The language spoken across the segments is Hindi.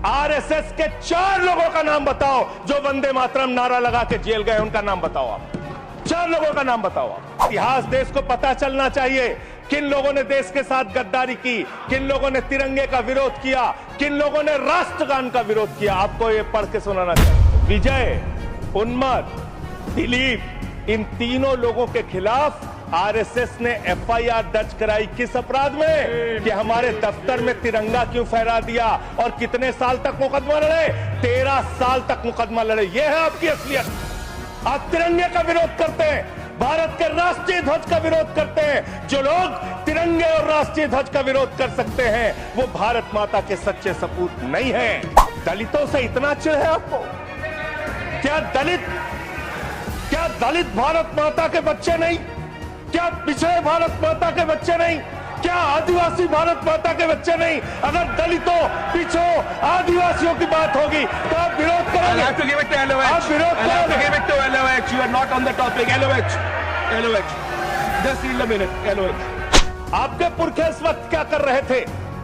आरएसएस के 4 लोगों का नाम बताओ जो वंदे मातरम नारा लगा के जेल गए, उनका नाम बताओ आप। 4 लोगों का नाम बताओ आप। इतिहास देश को पता चलना चाहिए किन लोगों ने देश के साथ गद्दारी की, किन लोगों ने तिरंगे का विरोध किया, किन लोगों ने राष्ट्रगान का विरोध किया। आपको ये पढ़ के सुनाना चाहिए। विजय, उन्मत्त, दिलीप, इन तीनों लोगों के खिलाफ आरएसएस ने एफआईआर दर्ज कराई। किस अपराध में? कि हमारे दफ्तर में तिरंगा क्यों फहरा दिया। और कितने साल तक मुकदमा लड़े? 13 साल तक मुकदमा लड़े। यह है आपकी असलियत। आप तिरंगे का विरोध करते हैं, भारत के राष्ट्रीय ध्वज का विरोध करते हैं। जो लोग तिरंगे और राष्ट्रीय ध्वज का विरोध कर सकते हैं वो भारत माता के सच्चे सपूत नहीं हैं। दलितों से इतना चिढ़ है आपको? क्या दलित भारत माता के बच्चे नहीं? क्या पिछड़े भारत माता के बच्चे नहीं? क्या आदिवासी भारत माता के बच्चे नहीं? अगर दलितों, पिछड़ों, आदिवासियों की बात होगी तो आप विरोध करोगे। आप विरोध करोगे। You are not on the topic. LOH. Just in a minute. LOH. आपके पुरखे इस वक्त क्या कर रहे थे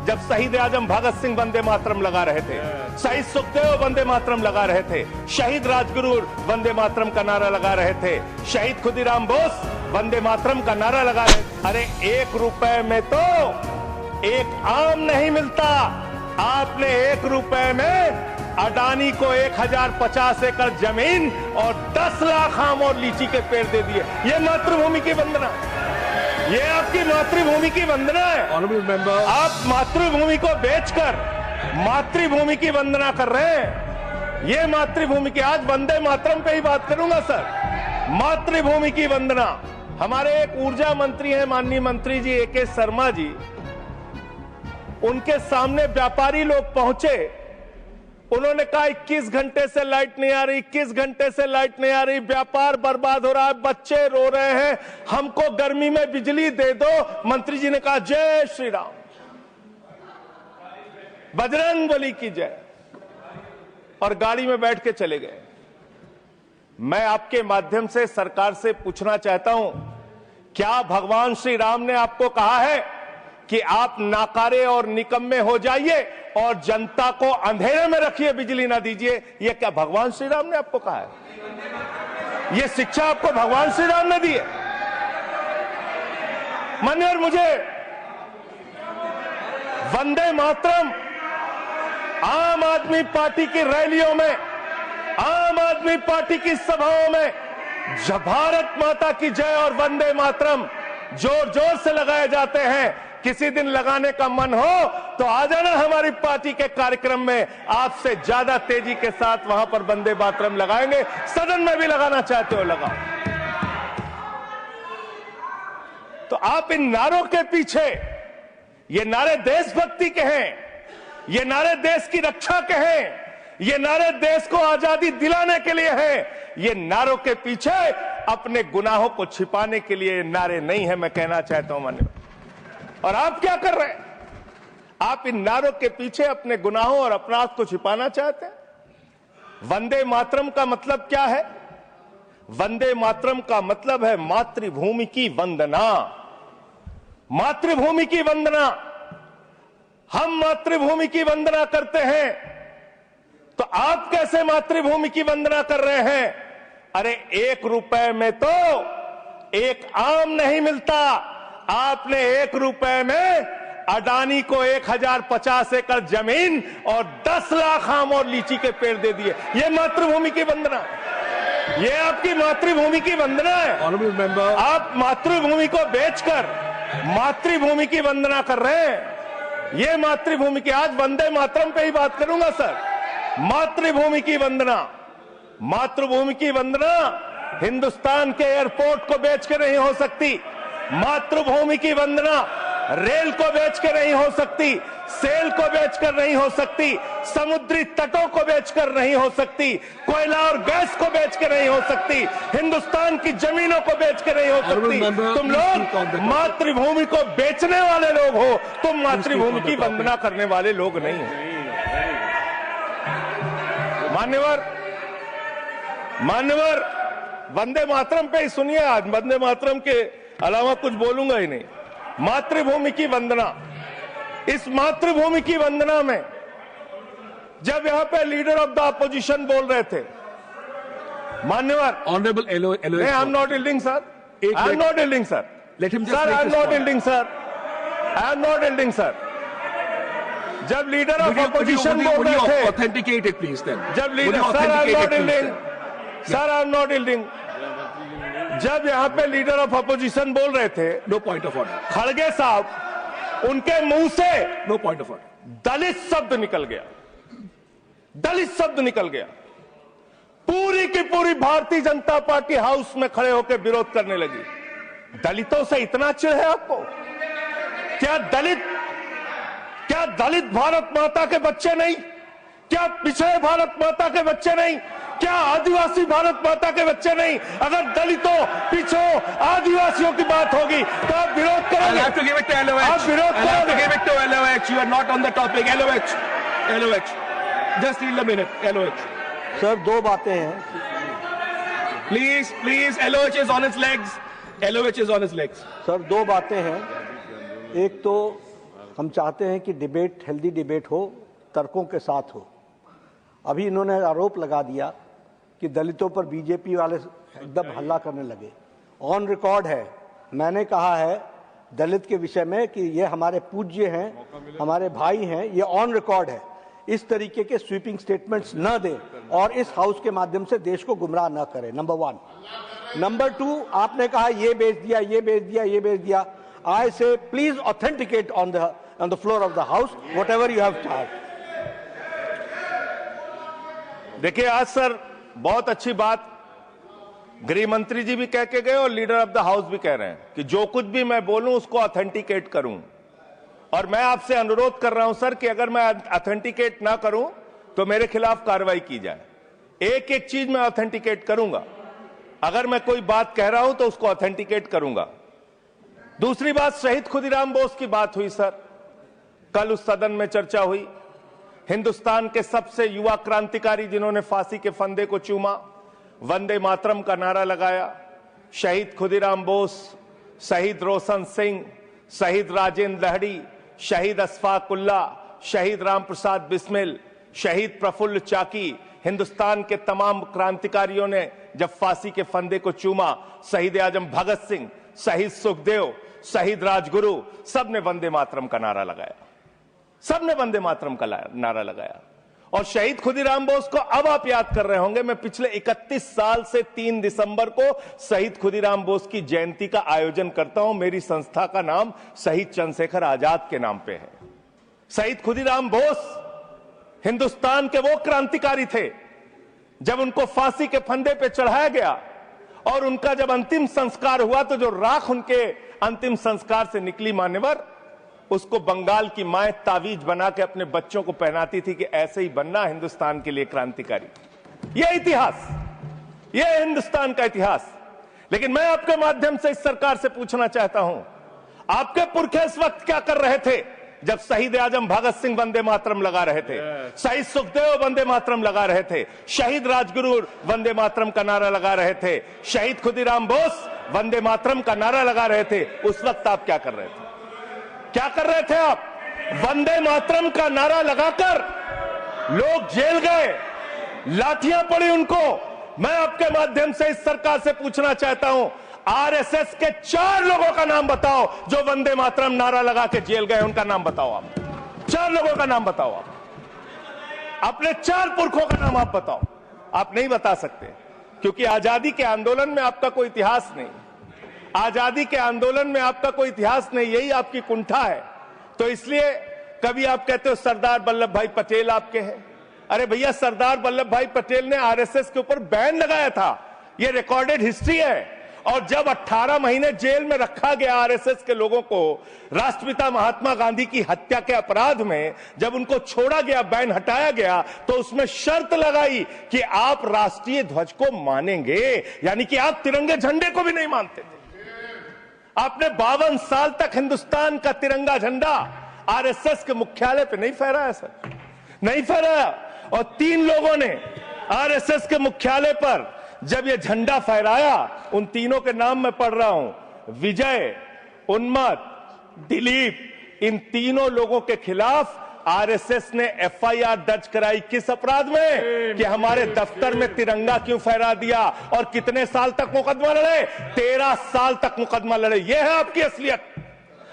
जब शहीद आजम भगत सिंह वंदे मातरम लगा रहे थे, शहीद सुखदेव वंदे मातरम लगा रहे थे, शहीद राजगुरु वंदे मातरम का नारा लगा रहे थे, शहीद खुदीराम बोस वंदे मातरम का नारा लगा रहे थे। अरे 1 रुपए में तो एक आम नहीं मिलता। आपने 1 रुपए में अडानी को 1050 एकड़ जमीन और 10 लाख आम और लीची के पेड़ दे दिए। ये मातृभूमि की वंदना, ये आपकी मातृभूमि की वंदना है। आप मातृभूमि को बेचकर मातृभूमि की वंदना कर रहे हैं। ये मातृभूमि की, आज वंदे मातरम पे ही बात करूंगा सर। मातृभूमि की वंदना। हमारे एक ऊर्जा मंत्री हैं, माननीय मंत्री जी AK शर्मा जी, उनके सामने व्यापारी लोग पहुंचे। उन्होंने कहा 21 घंटे से लाइट नहीं आ रही, 21 घंटे से लाइट नहीं आ रही, व्यापार बर्बाद हो रहा है, बच्चे रो रहे हैं, हमको गर्मी में बिजली दे दो। मंत्री जी ने कहा जय श्री राम, बजरंगबली की जय, और गाड़ी में बैठ के चले गए। मैं आपके माध्यम से सरकार से पूछना चाहता हूं, क्या भगवान श्री राम ने आपको कहा है कि आप नाकारे और निकम्मे हो जाइए और जनता को अंधेरे में रखिए, बिजली ना दीजिए? ये क्या भगवान श्री राम ने आपको कहा है? ये शिक्षा आपको भगवान श्री राम ने दी है? मान्यवर, मुझे वंदे मातरम आम आदमी पार्टी की रैलियों में, आम आदमी पार्टी की सभाओं में जब भारत माता की जय और वंदे मातरम जोर जोर से लगाए जाते हैं। किसी दिन लगाने का मन हो तो आ जाना हमारी पार्टी के कार्यक्रम में, आपसे ज्यादा तेजी के साथ वहां पर वंदे मातरम लगाएंगे। सदन में भी लगाना चाहते हो लगाओ। तो आप इन नारों के पीछे, ये नारे देशभक्ति के हैं, ये नारे देश की रक्षा के हैं, ये नारे देश को आजादी दिलाने के लिए हैं। ये नारों के पीछे अपने गुनाहों को छिपाने के लिए नारे नहीं है, मैं कहना चाहता हूं मान्यवर। और आप क्या कर रहे हैं? आप इन नारों के पीछे अपने गुनाहों और अपराध को छिपाना चाहते हैं। वंदे मातरम का मतलब क्या है? वंदे मातरम का मतलब है मातृभूमि की वंदना। मातृभूमि की वंदना। हम मातृभूमि की वंदना करते हैं तो आप कैसे मातृभूमि की वंदना कर रहे हैं? अरे 1 रुपए में तो एक आम नहीं मिलता। आपने 1 रुपए में अडानी को 1050 एकड़ जमीन और 10 लाख आम और लीची के पेड़ दे दिए। ये मातृभूमि की वंदना, ये आपकी मातृभूमि की वंदना है। आप मातृभूमि को बेचकर मातृभूमि की वंदना कर रहे हैं। ये मातृभूमि की, आज वंदे मातरम पे ही बात करूंगा सर। मातृभूमि की वंदना, मातृभूमि की वंदना हिंदुस्तान के एयरपोर्ट को बेच के नहीं हो सकती। मातृभूमि की वंदना रेल को बेच के नहीं हो सकती, सेल को बेचकर नहीं हो सकती, समुद्री तटों को बेचकर नहीं हो सकती, कोयला और गैस को बेच के नहीं हो सकती, हिंदुस्तान की जमीनों को बेच के नहीं हो सकती। तुम लोग मातृभूमि को बेचने वाले लोग हो, तुम मातृभूमि की वंदना करने वाले लोग नहीं हो। मान्यवर, वंदे मातरम पे ही सुनिए। आज वंदे मातरम के अलावा कुछ बोलूंगा ही नहीं। मातृभूमि की वंदना, इस मातृभूमि की वंदना में जब यहां पे लीडर ऑफ द अपोजिशन बोल रहे थे, मान्यवर, Honorable LOH. I am not yielding sir, I am not yielding sir, Let him just sir, make I am his not point. Yielding sir, I am not yielding sir. जब लीडर ऑफ अपोजिशन बोल रहे थे, authenticate it please then. जब leader, sir I am not yielding, sir I am not yielding. जब यहां पे लीडर ऑफ अपोजिशन बोल रहे थे, No point of order. खड़गे साहब, उनके मुंह से No point of order. दलित शब्द निकल गया, दलित शब्द निकल गया। पूरी की पूरी भारतीय जनता पार्टी हाउस में खड़े होकर विरोध करने लगी। दलितों से इतना चिढ़ है आपको? क्या दलित भारत माता के बच्चे नहीं? क्या पिछड़े भारत माता के बच्चे नहीं? क्या आदिवासी भारत माता के बच्चे नहीं? अगर दलितों, पिछड़ों, आदिवासियों की बात होगी तो आप विरोध I'll करोगे? have to give it to LOH. आप विरोध I'll have to करोगे? give it to LOH. You are not on the topic. LOH. Just yield a minute. LOH. Sir दो बातें हैं। Please. LOH is on his legs. LOH is on his legs. Sir दो बातें हैं। एक तो हम चाहते हैं कि डिबेट, हेल्दी डिबेट हो, तर्कों के साथ हो। अभी इन्होंने आरोप लगा दिया कि दलितों पर बीजेपी वाले एकदम हल्ला करने लगे। ऑन रिकॉर्ड है, मैंने कहा है दलित के विषय में कि ये हमारे पूज्य हैं, हमारे भाई हैं, ये ऑन रिकॉर्ड है। इस तरीके के स्वीपिंग स्टेटमेंट्स न दें और इस हाउस के माध्यम से देश को गुमराह न करें, नंबर 1। नंबर 2, आपने कहा ये बेच दिया, ये बेच दिया, ये बेच दिया। आई से please authenticate on the floor of the house what ever you have charge. देखिए आज सर बहुत अच्छी बात गृह मंत्री जी भी कह के गए और लीडर ऑफ द हाउस भी कह रहे हैं कि जो कुछ भी मैं बोलूं उसको ऑथेंटिकेट करूं। और मैं आपसे अनुरोध कर रहा हूं सर कि अगर मैं ऑथेंटिकेट ना करूं तो मेरे खिलाफ कार्रवाई की जाए। एक एक चीज मैं ऑथेंटिकेट करूंगा। अगर मैं कोई बात कह रहा हूं तो उसको ऑथेंटिकेट करूंगा। दूसरी बात, शहीद खुदीराम बोस की बात हुई सर, कल उस सदन में चर्चा हुई। हिंदुस्तान के सबसे युवा क्रांतिकारी जिन्होंने फांसी के फंदे को चूमा, वंदे मातरम का नारा लगाया, शहीद खुदीराम बोस, शहीद रोशन सिंह, शहीद राजेंद्र लहड़ी, शहीद अशफाक उल्ला, शहीद राम प्रसाद बिस्मिल, शहीद प्रफुल्ल चाकी, हिंदुस्तान के तमाम क्रांतिकारियों ने जब फांसी के फंदे को चूमा, शहीद आजम भगत सिंह, शहीद सुखदेव, शहीद राजगुरु, सबने वंदे मातरम का नारा लगाया, सबने वंदे मातरम का नारा लगाया। और शहीद खुदीराम बोस को अब आप याद कर रहे होंगे, मैं पिछले 31 साल से 3 दिसंबर को शहीद खुदीराम बोस की जयंती का आयोजन करता हूं। मेरी संस्था का नाम शहीद चंद्रशेखर आजाद के नाम पे है। शहीद खुदीराम बोस हिंदुस्तान के वो क्रांतिकारी थे, जब उनको फांसी के फंदे पे चढ़ाया गया और उनका जब अंतिम संस्कार हुआ तो जो राख उनके अंतिम संस्कार से निकली मान्यवर, उसको बंगाल की माए तावीज बना के अपने बच्चों को पहनाती थी कि ऐसे ही बनना हिंदुस्तान के लिए क्रांतिकारी। यह इतिहास, यह हिंदुस्तान का इतिहास। लेकिन मैं आपके माध्यम से इस सरकार से पूछना चाहता हूं, आपके पुरखे इस वक्त क्या कर रहे थे जब शहीद आजम भगत सिंह वंदे मातरम लगा रहे थे, शहीद सुखदेव वंदे मातरम लगा रहे थे, शहीद राजगुरु वंदे मातरम का नारा लगा रहे थे, शहीद खुदीराम बोस वंदे मातरम का नारा लगा रहे थे। उस वक्त आप क्या कर रहे थे? क्या कर रहे थे आप? वंदे मातरम का नारा लगाकर लोग जेल गए, लाठियां पड़ी उनको। मैं आपके माध्यम से इस सरकार से पूछना चाहता हूं, आरएसएस के 4 लोगों का नाम बताओ जो वंदे मातरम नारा लगा के जेल गए, उनका नाम बताओ आप। 4 लोगों का नाम बताओ आप, अपने 4 पुरखों का नाम आप बताओ। आप नहीं बता सकते क्योंकि आजादी के आंदोलन में आपका कोई इतिहास नहीं, आजादी के आंदोलन में आपका कोई इतिहास नहीं, यही आपकी कुंठा है। तो इसलिए कभी आप कहते हो सरदार वल्लभ भाई पटेल आपके हैं। अरे भैया, सरदार वल्लभ भाई पटेल ने आरएसएस के ऊपर बैन लगाया था, यह रिकॉर्डेड हिस्ट्री है। और जब 18 महीने जेल में रखा गया आरएसएस के लोगों को राष्ट्रपिता महात्मा गांधी की हत्या के अपराध में, जब उनको छोड़ा गया, बैन हटाया गया, तो उसमें शर्त लगाई कि आप राष्ट्रीय ध्वज को मानेंगे, यानी कि आप तिरंगे झंडे को भी नहीं मानते थे। आपने 52 साल तक हिंदुस्तान का तिरंगा झंडा आरएसएस के मुख्यालय पे नहीं फहराया सर, नहीं फहराया। और 3 लोगों ने आरएसएस के मुख्यालय पर जब ये झंडा फहराया, उन तीनों के नाम मैं पढ़ रहा हूं, विजय, उन्मत्त, दिलीप, इन तीनों लोगों के खिलाफ आरएसएस ने एफआईआर दर्ज कराई किस अपराध में? कि हमारे दफ्तर में तिरंगा क्यों फहरा दिया। और कितने साल तक मुकदमा लड़े? 13 साल तक मुकदमा लड़े। यह है आपकी असलियत।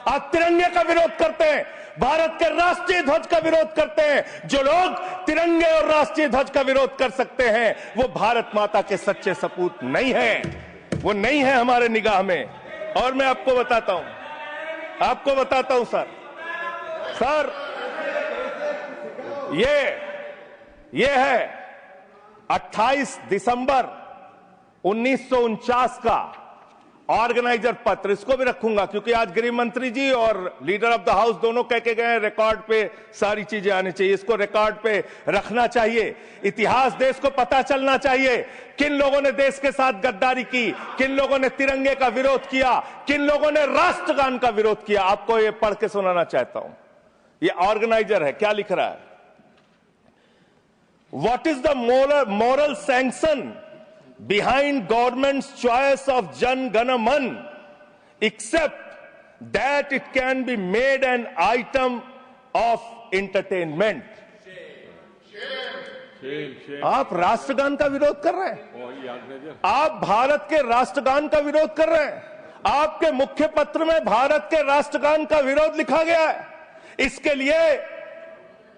आप तिरंगे का विरोध करते हैं, भारत के राष्ट्रीय ध्वज का विरोध करते हैं। जो लोग तिरंगे और राष्ट्रीय ध्वज का विरोध कर सकते हैं वो भारत माता के सच्चे सपूत नहीं है, वो नहीं है हमारे निगाह में। और मैं आपको बताता हूं सर, ये है 28 दिसंबर 1949 का ऑर्गेनाइजर पत्र। इसको भी रखूंगा क्योंकि आज गृह मंत्री जी और लीडर ऑफ द हाउस दोनों कह के गए रिकॉर्ड पे सारी चीजें आनी चाहिए। इसको रिकॉर्ड पे रखना चाहिए। इतिहास देश को पता चलना चाहिए किन लोगों ने देश के साथ गद्दारी की, किन लोगों ने तिरंगे का विरोध किया, किन लोगों ने राष्ट्रगान का विरोध किया। आपको ये पढ़ के सुनाना चाहता हूं। ये ऑर्गेनाइजर है, क्या लिख रहा है? What is the moral sanction behind government's choice of Jan Gana Man, except that it can be made an item of entertainment. आप राष्ट्रगान का विरोध कर रहे हैं, आप भारत के राष्ट्रगान का विरोध कर रहे हैं। आपके मुख्य पत्र में भारत के राष्ट्रगान का विरोध लिखा गया है। इसके लिए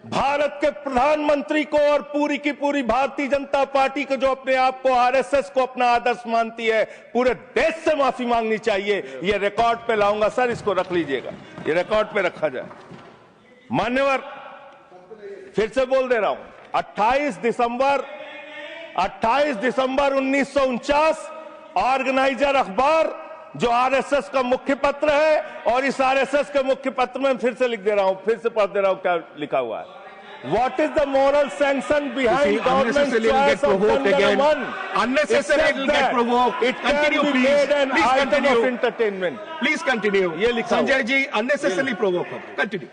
भारत के प्रधानमंत्री को और पूरी की पूरी भारतीय जनता पार्टी को, जो अपने आप को आरएसएस को अपना आदर्श मानती है, पूरे देश से माफी मांगनी चाहिए। ये रिकॉर्ड पे लाऊंगा सर, इसको रख लीजिएगा, ये रिकॉर्ड पे रखा जाए। मान्यवर, फिर से बोल दे रहा हूं, 28 दिसंबर 1949 ऑर्गेनाइजर अखबार जो आरएसएस का मुख्य पत्र है, और इस आरएसएस के मुख्य पत्र में फिर से लिख दे रहा हूं, फिर से पढ़ दे रहा हूं क्या लिखा हुआ है। What is the moral sanction behind government's choice of Jan Gana Man? Unnecessarily it will get provoked. It can be made an item of entertainment. Please continue. ये लिखा Sanjay ji unnecessarily provoke. Continue.